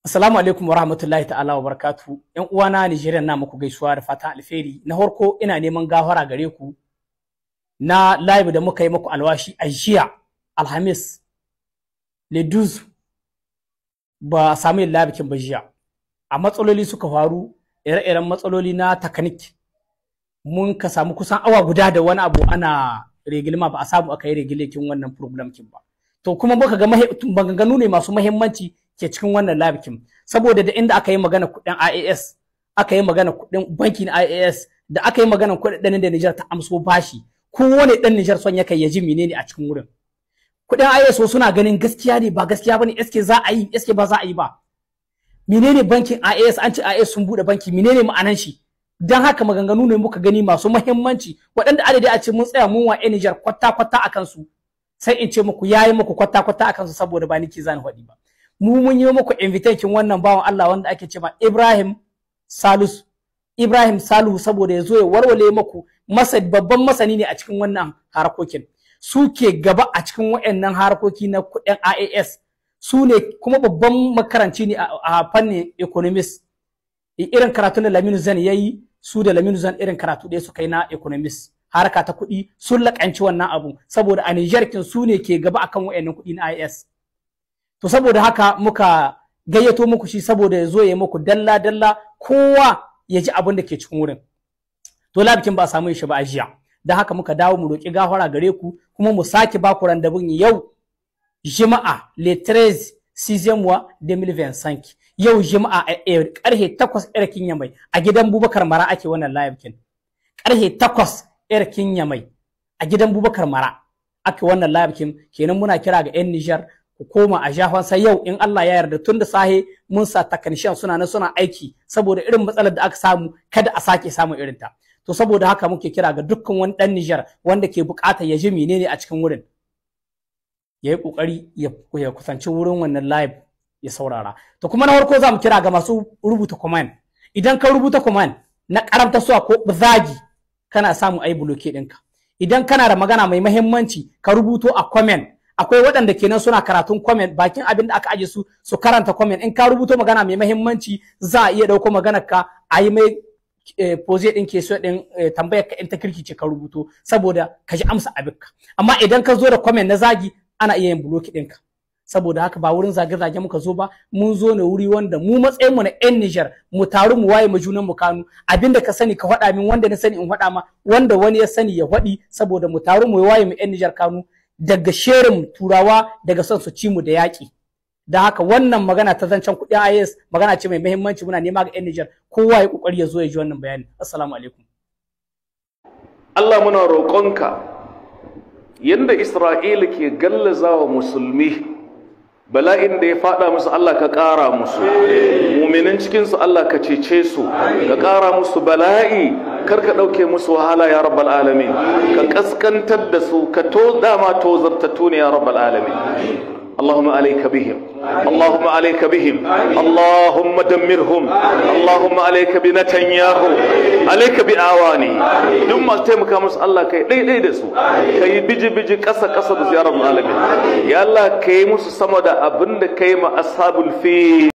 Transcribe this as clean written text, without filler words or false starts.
Assalamu alaikum wa rahmatullahi ta'ala wa barakatuhu. ‘Yan uwana Nijeriya na muku gaisuwa da fatan alheri. Na farko ina neman gafara gare ku na live da muka yi muku alwashi a jiya Alhamis Leduz ba a samu yin live kin ba jiya. A matsaloli suka faru ire-iren matsaloli na takanik. Mun ka samu kusan awa guda da wani abu ana regilma ba a samu aka yi regilekin wannan problem kin ba. To kuma muka ga maganganu ne masu muhimmanci ke cikin wannan labikin saboda da inda aka yi magana kudin IAS aka yi magana kudin bankin IAS da aka yi magana kudin da Niger ta amso bashi kowane dan Niger son yake ya ji menene a cikin wurin kudin IAS suna ganin gaskiya ne ba gaskiya bane eske za a yi eske ba za a yi ba menene bankin IAS an ce IAS sun bude banki menene ma'anan shi dan haka maganganu ne muka gani masu muhimmanci waɗanda adadi a ce mun tsaya mun wa Niger kwata akan su sai in ce muku yayi muku kwata akan su saboda ba niki zan faɗi ba mu mun yi muku invitation wannan bawan Allah wanda ake cewa Ibrahim Salihu saboda ya zo ya warware muku babban masani ne a cikin wannan harkokin suke gaba a cikin wayannan harkoki na kudin IAS su ne kuma babban makaranci ne a fannin economist irin karatu da Laminu Zan yayi su da Laminu Zan irin karatu da su kai na economist harka ta kuɗi sun lakanci wannan abu saboda a Niger kin su ne ke gaba akan wayannan kuɗi na IAS. To saboda haka muka gayyato muku shi saboda ya zo ya muku dalla kowa ya ji abin da ke cikin wurin. To labikin ba a samu shi ba a jiya. Don haka muka dawo mu roƙi gafara gare ku kuma mu sake ba ku randabun yau Juma'a le 13 6e mois 2025. Yau Juma'a a karhe 8 irkin Yamai a gidan Bubakar Mara ake wannan labikin. Karhe 8 irkin Yamai a gidan Bubakar Mara ake wannan labikin kenan muna kira ga 'yan Niger ku koma a jafan sai yau in Allah ya yarda tun da sahe mun sa takanishan suna aiki saboda irin matsalar da aka samu kada a sake samun irin ta to saboda haka muke kira ga dukkan wani dan Niger wanda ke bukata ya ji menene a cikin wurin yayi kokari ya kusanci wurin wannan live ya saurara to kuma na farko zamu kira ga masu rubuta comment idan ka rubuta comment na karamta suwa ko zagi kana samu ai bloke ɗinka idan kana da magana mai muhimmanci ka rubuto a comment akwai waɗanda kenan suna karatun comment bakin abin da aka aje su karanta comment in ka rubuto magana mai muhimmanci za a iya dauko maganar ka a yi mai pose din ke so din tambayar ka in ta kirkice ka rubuto saboda ka ji amsa abinka amma idan ka zo da comment na zagi ana iya yin block ɗinka saboda haka ba wurin zage-zage muka zo ba mun zo ne wuri wanda mu matsayin mu na yan Niger mu taru mu waye mu junan mu kanu abinda ka sani ka faɗa min wanda na sani in faɗa ma wanda wani ya sani ya faɗi saboda mu taru mu waye mu yan Niger kanu daga sherin turawa daga son su ci mu da yaƙi da haka wannan magana ta zancen kuɗin IAS magana ce mai muhimmanci muna nema ga 'yan Niger kowa ya kokari ya zo ya ji wannan bayani assalamu alaikum Allah muna roƙonka yanda Isra'ila ke gallazawa musulmi bala'in da ya fada musu Allah ka ƙara musu mu'minin cikin su Allah ka cece su ka ƙara musu bala'i kar ka ɗauke musu wahala ya rabbal alamin ka kaskantar da su ka dama tozartattu ne ya rabbal alamin اللهم عليك بهم اللهم عليك بهم اللهم دمرهم اللهم عليك بنتنياهو عليك بأعواني دم تيمك مس الله كي دي دسو كي بيجي قصة يا رب العالمين يا الله كي مس سمدا أبند كي ما أصحاب الفيل